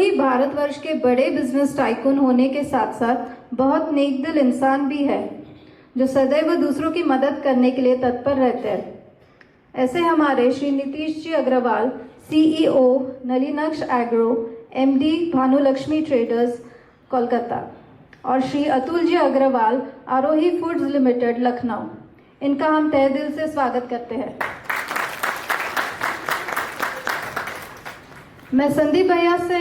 ही भारतवर्ष के बड़े business tycoon होने के साथ साथ बहुत नेकदिल इंसान भी है, जो सदैव दूसरों की मदद करने के लिए तत्पर रहते हैं। ऐसे हमारे Shri Nitish ji Agarwal, CEO Nalinaksh agro, MD Bhanulakshmi traders Kolkata, और श्री अतुल जी अग्रवाल, आरोही फूड्स लिमिटेड लखनऊ, इनका हम तहे दिल से स्वागत करते हैं। मैं संदीप भैया से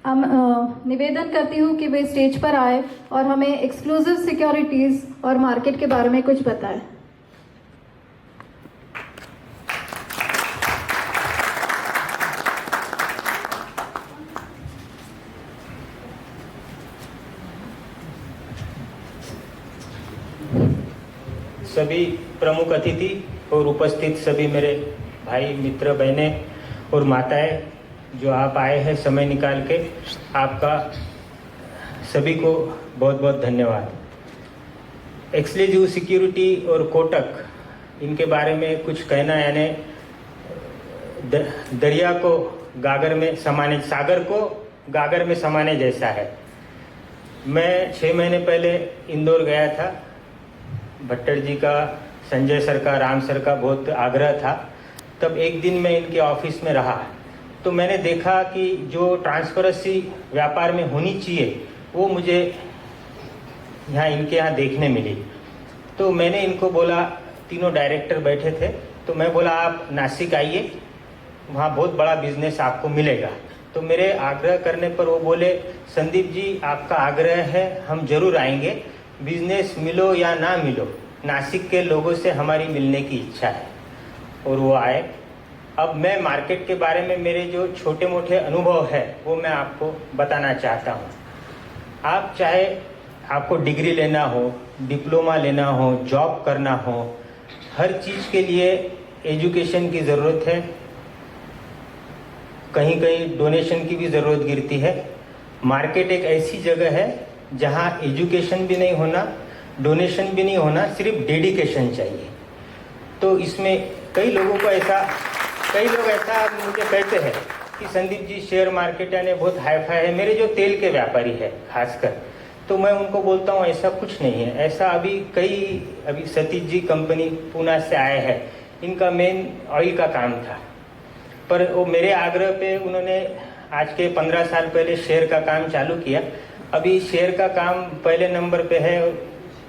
निवेदन करती हूँ कि वे स्टेज पर आए और हमें एक्सक्लूसिव सिक्योरिटीज और मार्केट के बारे में कुछ बताएं। सभी प्रमुख अतिथि और उपस्थित सभी मेरे भाई, मित्र, बहनें और माताएं जो आप आए हैं समय निकाल के, आपका सभी को बहुत बहुत धन्यवाद। एक्सक्लूसिव सिक्योरिटी और कोटक, इनके बारे में कुछ कहना यानी दरिया को गागर में समाने, सागर को गागर में समाने जैसा है। मैं 6 महीने पहले इंदौर गया था। भट्टर जी का, संजय सर का, राम सर का बहुत आग्रह था। तब एक दिन मैं इनके ऑफिस में रहा तो मैंने देखा कि जो ट्रांसपेरेंसी व्यापार में होनी चाहिए वो मुझे यहाँ इनके यहाँ देखने मिली। तो मैंने इनको बोला, तीनों डायरेक्टर बैठे थे, तो मैं बोला आप नासिक आइए, वहाँ बहुत बड़ा बिजनेस आपको मिलेगा। तो मेरे आग्रह करने पर वो बोले, संदीप जी आपका आग्रह है, हम जरूर आएंगे, बिजनेस मिलो या ना मिलो, नासिक के लोगों से हमारी मिलने की इच्छा है। और वो आए। अब मैं मार्केट के बारे में मेरे जो छोटे मोटे अनुभव है वो मैं आपको बताना चाहता हूँ। आप चाहे आपको डिग्री लेना हो, डिप्लोमा लेना हो, जॉब करना हो, हर चीज़ के लिए एजुकेशन की ज़रूरत है। कहीं कहीं डोनेशन की भी ज़रूरत गिरती है। मार्केट एक ऐसी जगह है जहाँ एजुकेशन भी नहीं होना, डोनेशन भी नहीं होना, सिर्फ डेडिकेशन चाहिए। तो इसमें कई लोग ऐसा मुझे कहते हैं कि संदीप जी शेयर मार्केट यानी बहुत हाई-फाई है, मेरे जो तेल के व्यापारी है खासकर, तो मैं उनको बोलता हूँ ऐसा कुछ नहीं है। ऐसा अभी सतीश जी कंपनी पूना से आए हैं, इनका मेन ऑयल का काम था, पर वो मेरे आग्रह पे उन्होंने आज के 15 साल पहले शेयर का काम चालू किया। अभी शेयर का काम पहले नंबर पे है,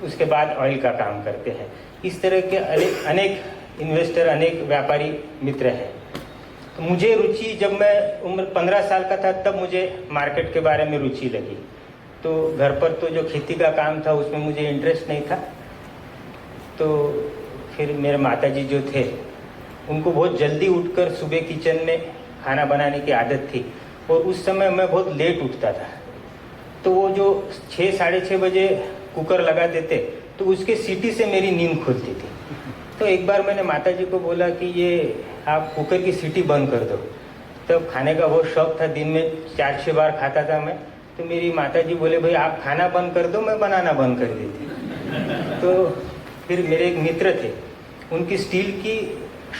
उसके बाद ऑयल का काम करते हैं। इस तरह के अनेक इन्वेस्टर, अनेक व्यापारी मित्र हैं। तो मुझे रुचि, जब मैं उम्र 15 साल का था तब मुझे मार्केट के बारे में रुचि लगी। तो घर पर तो जो खेती का काम था उसमें मुझे इंटरेस्ट नहीं था। तो फिर मेरे माताजी जो थे उनको बहुत जल्दी उठकर सुबह किचन में खाना बनाने की आदत थी, और उस समय मैं बहुत लेट उठता था। तो वो जो 6 साढ़े 6 बजे कुकर लगा देते तो उसके सीटी से मेरी नींद खुलती थी। तो एक बार मैंने माताजी को बोला कि ये आप कुकर की सीटी बंद कर दो। तब खाने का बहुत शौक था, दिन में 4-6 बार खाता था मैं। तो मेरी माताजी बोले, भाई आप खाना बंद कर दो, मैं बनाना बंद कर देती। तो फिर मेरे एक मित्र थे, उनकी स्टील की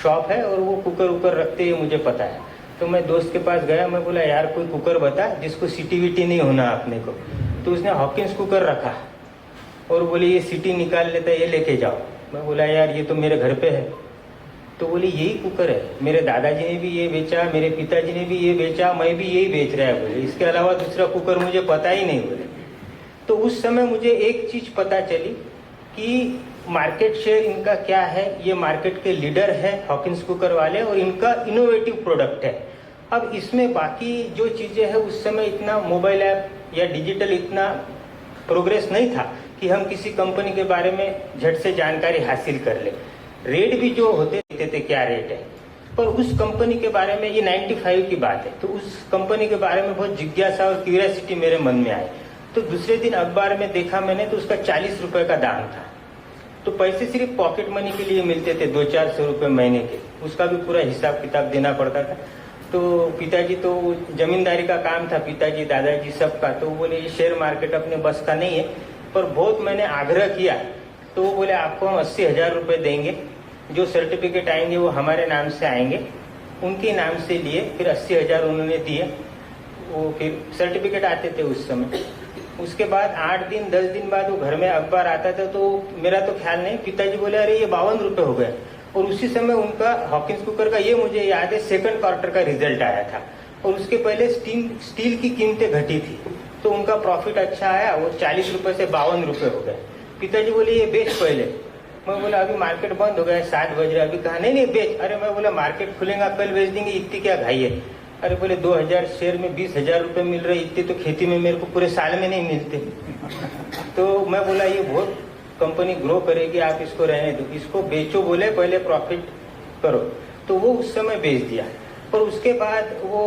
शॉप है और वो कुकर उकर रखते हैं, मुझे पता है। तो मैं दोस्त के पास गया, मैं बोला यार कोई कुकर बता जिसको सीटी वीटी नहीं होना अपने को। तो उसने हॉकिंस कुकर रखा और बोले ये सीटी निकाल लेता है, ये लेके जाओ। मैं बोला यार ये तो मेरे घर पे है। तो बोले यही कुकर है, मेरे दादाजी ने भी ये बेचा, मेरे पिताजी ने भी ये बेचा, मैं भी यही बेच रहा है। बोले इसके अलावा दूसरा कुकर मुझे पता ही नहीं। बोले तो उस समय मुझे एक चीज पता चली कि मार्केट शेयर इनका क्या है। ये मार्केट के लीडर है हॉकिंस कुकर वाले, और इनका इनोवेटिव प्रोडक्ट है। अब इसमें बाकी जो चीजें हैं, उस समय इतना मोबाइल ऐप या डिजिटल इतना प्रोग्रेस नहीं था कि हम किसी कंपनी के बारे में झट से जानकारी हासिल कर ले। रेट भी जो होते थे क्या रेट है, पर उस कंपनी के बारे में, ये 95 की बात है, तो उस कंपनी के बारे में बहुत जिज्ञासा और क्यूरियोसिटी मेरे मन में आई। तो दूसरे दिन अखबार में देखा मैंने, तो उसका 40 रुपए का दाम था। तो पैसे सिर्फ पॉकेट मनी के लिए मिलते थे, 200-400 रुपए महीने के, उसका भी पूरा हिसाब किताब देना पड़ता था। तो पिताजी तो जमींदारी का काम था, पिताजी दादाजी सबका। तो बोले ये शेयर मार्केट अपने बस का नहीं है, पर बहुत मैंने आग्रह किया। तो वो बोले आपको हम 80,000 रुपए देंगे, जो सर्टिफिकेट आएंगे वो हमारे नाम से आएंगे। उनके नाम से लिए, फिर 80,000 उन्होंने दिए। वो फिर सर्टिफिकेट आते थे उस समय। उसके बाद 8 दिन 10 दिन बाद वो घर में अखबार आता था, तो मेरा तो ख्याल नहीं, पिताजी बोले अरे ये 52 रुपए हो गए। और उसी समय उनका हॉकिंस कुकर का, ये मुझे याद है, सेकंड क्वार्टर का रिजल्ट आया था और उसके पहले स्टील की कीमतें घटी थी, तो उनका प्रॉफिट अच्छा आया, वो 40 रुपए से 52 रुपए हो गए। पिताजी बोले ये बेच पहले। मैं बोला अभी मार्केट बंद हो गया, 7 बज रहे, अभी कहा नहीं बेच। अरे मैं बोला मार्केट खुलेगा कल बेच देंगे, इतनी क्या घाई है। अरे बोले 2000 शेयर में 20,000 रुपए मिल रहे, इतने तो खेती में मेरे को पूरे साल में नहीं मिलते। तो मैं बोला ये बहुत कंपनी ग्रो करेगी, आप इसको रहने दो, इसको बेचो, बोले पहले प्रॉफिट करो। तो वो उस समय बेच दिया। और उसके बाद वो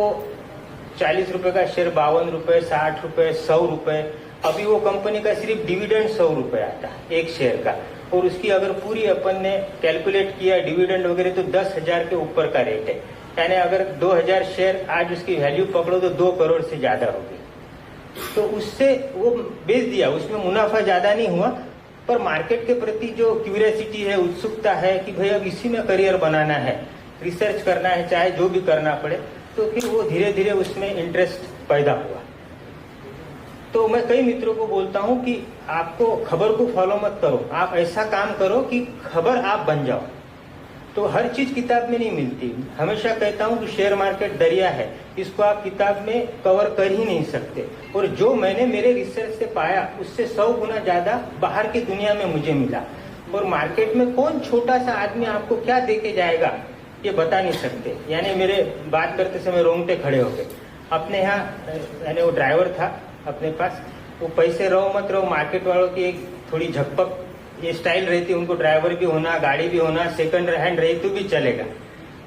40 रुपए का शेयर 52 रुपए, 60 रुपए, 100 रुपए। अभी वो कंपनी का सिर्फ डिविडेंड 100 रुपए आता है एक शेयर का, और उसकी अगर पूरी अपन ने कैलकुलेट किया डिविडेंड वगैरह तो 10,000 के ऊपर का रेट है। यानी अगर 2000 शेयर आज उसकी वैल्यू पकड़ो तो 2 करोड़ से ज्यादा होगी। तो उससे वो बेच दिया, उसमें मुनाफा ज्यादा नहीं हुआ, पर मार्केट के प्रति जो क्यूरियोसिटी है, उत्सुकता है कि भाई अब इसी में करियर बनाना है, रिसर्च करना है, चाहे जो भी करना पड़े, तो फिर वो धीरे धीरे उसमें इंटरेस्ट पैदा हुआ। तो मैं कई मित्रों को बोलता हूं कि आपको खबर को फॉलो मत करो, आप ऐसा काम करो कि खबर आप बन जाओ। तो हर चीज किताब में नहीं मिलती। हमेशा कहता हूं कि शेयर मार्केट दरिया है, इसको आप किताब में कवर कर ही नहीं सकते। और जो मैंने मेरे रिसर्च से पाया उससे 100 गुना ज्यादा बाहर की दुनिया में मुझे मिला। और मार्केट में कौन छोटा सा आदमी आपको क्या दे के जाएगा ये बता नहीं सकते। यानी मेरे बात करते समय रोंगटे खड़े हो गए। अपने यहाँ यानी वो ड्राइवर था अपने पास, वो पैसे रहो मत रहो, मार्केट वालों की एक थोड़ी झकपक ये स्टाइल रहती है, उनको ड्राइवर भी होना, गाड़ी भी होना, सेकंड हैंड रही तो भी चलेगा।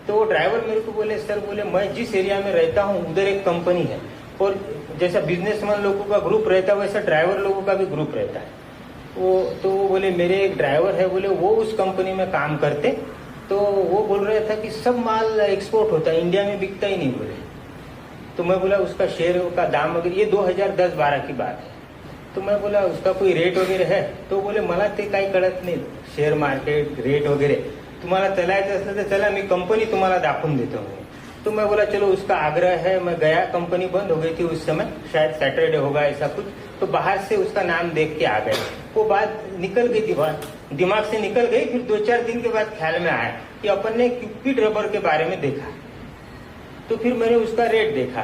तो वो ड्राइवर मेरे को बोले सर, बोले मैं जिस एरिया में रहता हूँ उधर एक कंपनी है, और जैसा बिजनेसमैन लोगों का ग्रुप रहता है वैसा ड्राइवर लोगों का भी ग्रुप रहता है। वो बोले मेरे एक ड्राइवर है, बोले वो उस कंपनी में काम करते, तो वो बोल रहा था कि सब माल एक्सपोर्ट होता है, इंडिया में बिकता ही नहीं। बोले तो मैं बोला उसका शेयर का दाम वगैरह, ये 2010-12 की बात है। तो मैं बोला उसका कोई रेट वगैरह है? तो बोले मला ते काही कळत नाही शेअर मार्केट रेट वगैरे, तुम्हाला चलायचं असलं तर चला, मी कंपनी तुम्हाला दाखवून देतो। तो मैं बोला चलो, उसका आग्रह है। मैं गया, कंपनी बंद हो गई थी उस समय, शायद सैटरडे होगा ऐसा कुछ। तो बाहर से उसका नाम देख के आ गए। वो बात निकल गई थी, दिमाग से निकल गई। फिर 2-4 दिन के बाद ख्याल में आया कि अपन ने क्यूपिड रबर के बारे में देखा। तो फिर मैंने उसका रेट देखा,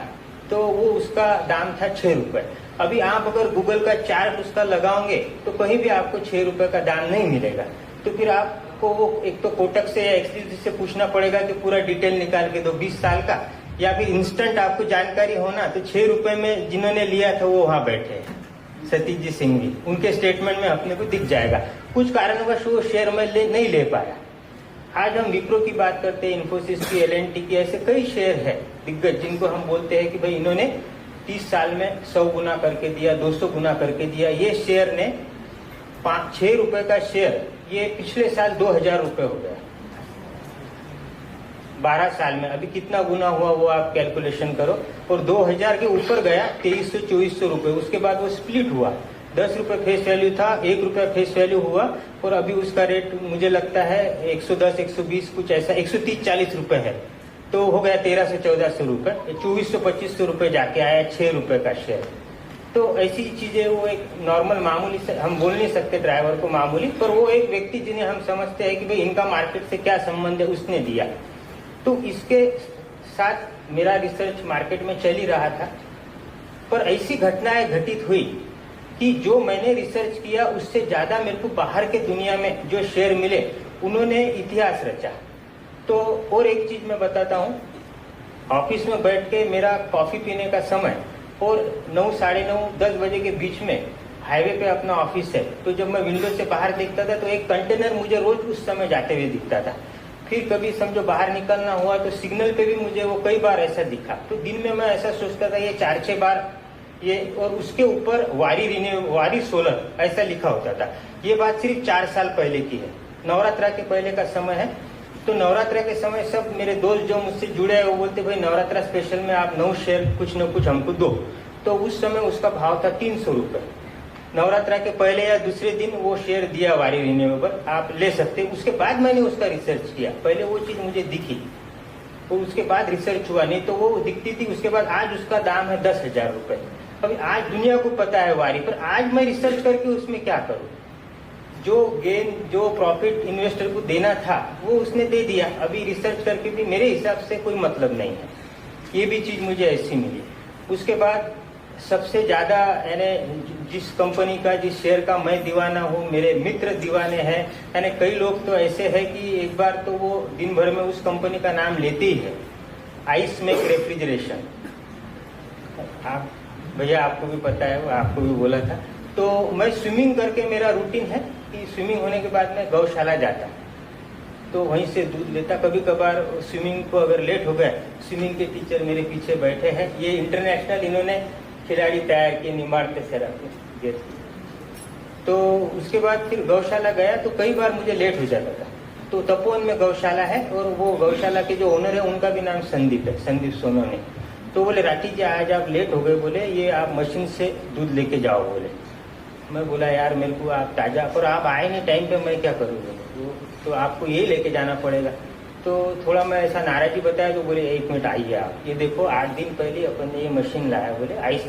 तो वो उसका दाम था 6 रुपए। अभी आप अगर गूगल का चार्ट उसका लगाओगे तो कहीं भी आपको 6 रुपए का दाम नहीं मिलेगा। तो फिर आपको वो एक तो कोटक से या एक्सिस से पूछना पड़ेगा कि पूरा डिटेल निकाल के दो 20 साल का, या फिर इंस्टेंट आपको जानकारी होना तो 6 रुपए में जिन्होंने लिया था वो वहां बैठे हैं, सतीश जी सिंह जी, उनके स्टेटमेंट में अपने को दिख जाएगा। कुछ कारणवश वो शेयर में नहीं ले पाया। आज हम विप्रो की बात करते हैं, इन्फोसिस की, LNT की, ऐसे कई शेयर है दिग्गज जिनको हम बोलते हैं कि भाई इन्होंने 30 साल में 100 गुना करके दिया, 200 गुना करके दिया। ये शेयर ने 6 रुपए का शेयर ये पिछले साल 2000 रुपए हो गया 12 साल में। अभी कितना गुना हुआ वो आप कैलकुलेशन करो। और 2000 के ऊपर गया 2300-2400 रुपए। उसके बाद वो स्प्लिट हुआ, 10 रुपए फेस वैल्यू था, 1 रुपया फेस वैल्यू हुआ, और अभी उसका रेट मुझे लगता है 110-120 कुछ ऐसा, 130-140 रुपए है। तो हो गया 1300-1400 रुपए, 2400-2500 रुपए जाके आया 6 रुपए का शेयर। तो ऐसी चीजें, वो एक नॉर्मल मामूली से हम बोल नहीं सकते ड्राइवर को मामूली, पर वो एक व्यक्ति जिन्हें हम समझते हैं कि भाई इनका मार्केट से क्या संबंध है, उसने दिया। तो इसके साथ मेरा रिसर्च मार्केट में चल ही रहा था, पर ऐसी घटनाएं घटित हुई कि जो मैंने रिसर्च किया उससे ज्यादा मेरे को बाहर के दुनिया में जो शेयर मिले उन्होंने इतिहास रचा। तो और एक चीज मैं बताता हूँ, ऑफिस में बैठ के मेरा कॉफी पीने का समय और 9, साढ़े 9, 10 बजे के बीच में हाईवे पे अपना ऑफिस है। तो जब मैं विंडो से बाहर देखता था तो एक कंटेनर मुझे रोज उस समय जाते हुए दिखता था। फिर कभी समझो बाहर निकलना हुआ तो सिग्नल पे भी मुझे वो कई बार ऐसा दिखा। तो दिन में मैं ऐसा सोचता था ये 4-6 बार ये, और उसके ऊपर वारी सोलर ऐसा लिखा होता था। ये बात सिर्फ 4 साल पहले की है, नवरात्रा के पहले का समय है। तो नवरात्रा के समय सब मेरे दोस्त जो मुझसे जुड़े हैं वो बोलते भाई नवरात्रा स्पेशल में आप 9 शेयर कुछ न कुछ हमको दो। तो उस समय उसका भाव था 300 रुपए। नवरात्रा के पहले या दूसरे दिन वो शेयर दिया वारी रिन्यूएबल, आप ले सकते। उसके बाद मैंने उसका रिसर्च किया, पहले वो चीज मुझे दिखी। और उसके बाद रिसर्च हुआ, नहीं तो वो दिखती थी। उसके बाद आज उसका दाम है 10,000 रुपए। अभी आज दुनिया को पता है वारी, पर आज मैं रिसर्च करके उसमें क्या करूं? जो गेन, जो प्रॉफिट इन्वेस्टर को देना था वो उसने दे दिया। अभी रिसर्च करके भी मेरे हिसाब से कोई मतलब नहीं है। ये भी चीज मुझे ऐसी मिली। उसके बाद सबसे ज्यादा यानी जिस कंपनी का, जिस शेयर का मैं दीवाना हूँ, मेरे मित्र दीवाने हैं, यानी कई लोग तो ऐसे हैं कि एक बार तो वो दिन भर में उस कंपनी का नाम लेते ही है, आइस मेक रेफ्रिजरेशन। आप भैया आपको भी पता है, वो आपको भी बोला था। तो मैं स्विमिंग करके, मेरा रूटीन है कि स्विमिंग होने के बाद मैं गौशाला जाता, तो वहीं से दूध लेता। कभी कभार स्विमिंग को अगर लेट हो गया, स्विमिंग के टीचर मेरे पीछे बैठे हैं, ये इंटरनेशनल इन्होंने खिलाड़ी तैयार किए निमाड़ते से रखे। तो उसके बाद फिर गौशाला गया तो कई बार मुझे लेट हो जाता था। तो तपोवन में गौशाला है और वो गौशाला के जो ओनर है उनका भी नाम संदीप है, संदीप सोनोने। तो बोले राठी जी आज आप लेट हो गए, बोले ये आप मशीन से दूध लेके जाओ। बोले मैं बोला यार मेरे को आप ताजा, पर आप आए नहीं टाइम पे, मैं क्या करूँ? तो आपको यही लेके जाना पड़ेगा। तो थोड़ा मैं ऐसा नाराजी बताया तो बोले 1 मिनट आइए आप, ये देखो 8 दिन पहले अपन ने ये मशीन लाया, बोले आइस